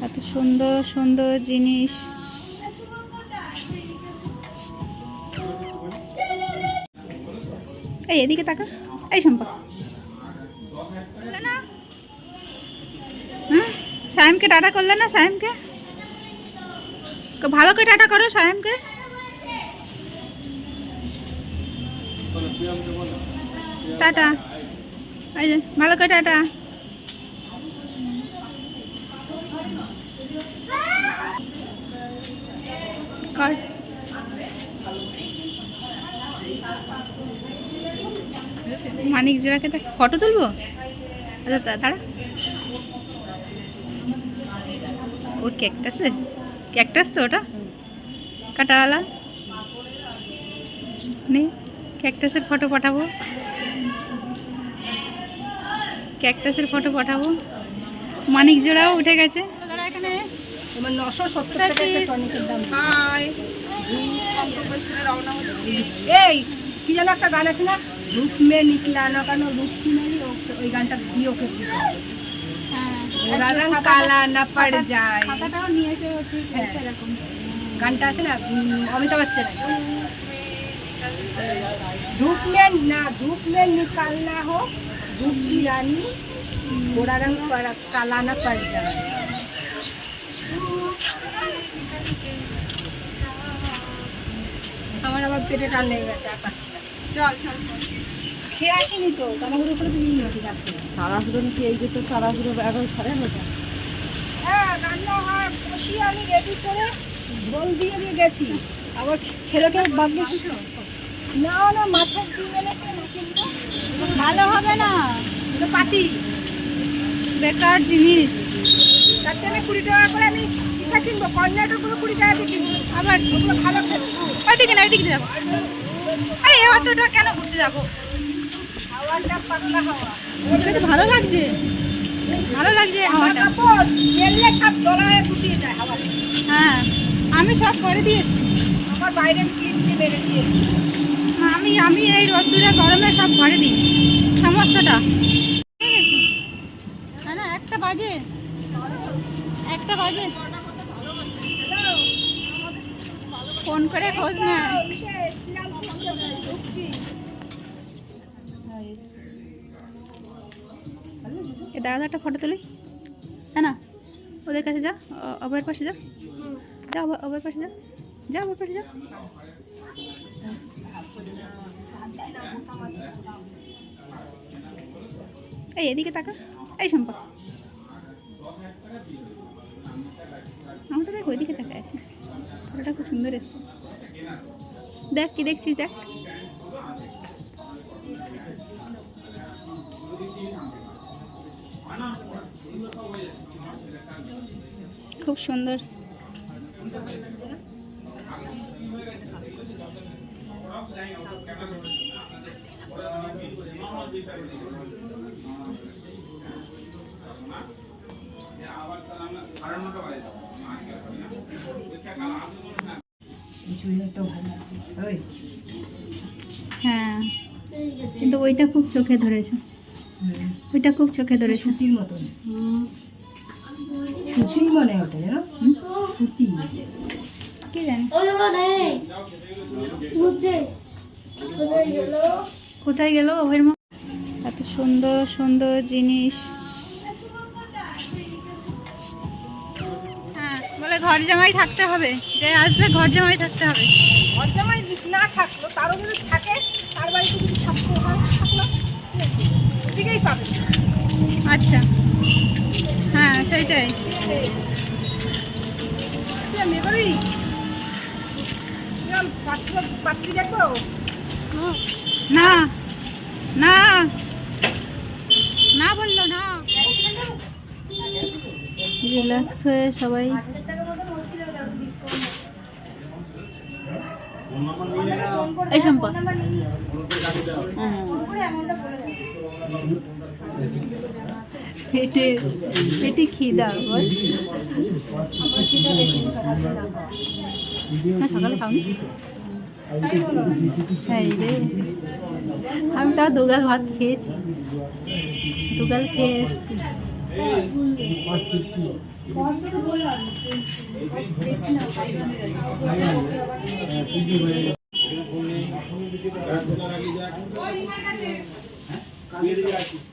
এত সুন্দর সুন্দর জিনিস। এই এদিকে তাকা, এই সম্পা না। সায়েমকে টাটা করলে না? সায়েমকে ভালো করে টাটা করো, সায়েমকে টাটা। এই যে ভালো করে টাটা কর। মানিক জোড়াকে দেখ, ফটো তুলবো। আচ্ছা দাঁড়া, ও ক্যাকটাসে, ক্যাকটাস তো ওটা কাটাওয়ালা নেই। ক্যাকটাসের ফটো পাঠাবো, ক্যাকটাসের ফটো পাঠাবো। মানিক জোড়াও উঠে গেছে। দাঁড়া, এখানে 970 টাকা একটা টনিকের দাম। হাই এই কি যেন একটা গান আছে না, রূপ মে নিকলা না কেন, রূপ মেরি, ওই গানটা দিয়ে ওকে ওরা রং কালা না পড় যায়। খাতাটাও নিয়েছে ও, ঠিক আছে। এরকম গানটা আছে না অমিতাভ বচ্চন, धूप में निकालना हो धूप की रानी, गोरा रंग काला ना पड़ जाए। আমার আবার পেটে টান লেগে গেছে, আর পাচ্ছি না। চল চল, খেয়ে আসিনি তো, তাড়াহুড়ো করে দিয়ে গেছি ডাক্তার। তাড়াহুড়ো কি? এই যে তো তাড়াহুড়ো এখন খারাপ হতো। হ্যাঁ, রান্না হয় কষিয়ে আমি রেডি করে ঝোল দিয়ে গেছি। আবার ছেলেকে ভাগ্যিস না না মাছের ডিম এনেছে, ভালো হবে না, এটা পাতি বেকার জিনিস। তাতে আমি 20 টাকা করে আমি ইসা কিনবো, কর্নাটকগুলো 20 টাকা দিয়ে কিনবো। আবার ওগুলো ভালো খেতে। ওইদিকে না, ওইদিকে যাবো। এই অতটা কেন ঘুরতে যাবো? হাওয়াটা পাতলা হাওয়া, এটা তো ভালো লাগছে, ভালো লাগছে হাওয়াটা। কাপড় মেললে সব দলায় গুটিয়ে যায় হাওয়া। হ্যাঁ, আমি সব করে দিয়েছি। আমার বাইরে ক্লিপ দিয়ে মেরে দিয়েছি। আমি এই রোদ্দুরে গরমে সব ঘরে দিই সমস্তটা। হ্যাঁ না, 1টা বাজে, 1টা বাজে। ফোন করে খোঁজ নেয়। দাঁড়া, একটা ফটো তুলি। হ্যাঁ না, ওদের কাছে যা, অভয়ের পাশে যা, যা অভয়ের পাশে যা, যা অভয়ের পাশে যা। এই এদিকে তাকা, এই সম্পা আমারটা দেখ, ওইদিকে তাকা আছে। ফটোটা খুব সুন্দর এসছে। দেখ কি দেখছিস, দেখ। খুব সুন্দর। হ্যাঁ, কিন্তু ওইটা খুব চোখে ধরেছে, ওইটা খুব চোখে ধরেছে। সুতির মতন, সুতি মনে ওটা, জানো সুতি, কে জানে কোথায় গেল ওর মা। এত সুন্দর সুন্দর জিনিস। হ্যাঁ, বলে ঘর জামাই থাকতে হবে, যে আসবে ঘর জামাই থাকতে হবে। ঘর জামাই না থাকলো, তারও যদি থাকে, তার বাড়িতে যদি থাকলো হয় থাকলো, ঠিক আছে, ওদিকেই পাবে। আচ্ছা, হ্যাঁ সেইটাই। মেঘরি পাত্রী দেখবো না না না, বললো না। রিল্যাক্স হয়ে সবাই। এই সম্পা পেটে পেটে খিদা বল। না, সকালে খাওনি। হ্যাঁ রে, আমি তাও দুগাল ভাত খেয়েছি, দুগাল খেয়ে এসছি। কষ্ট বললাম হ্যাঁ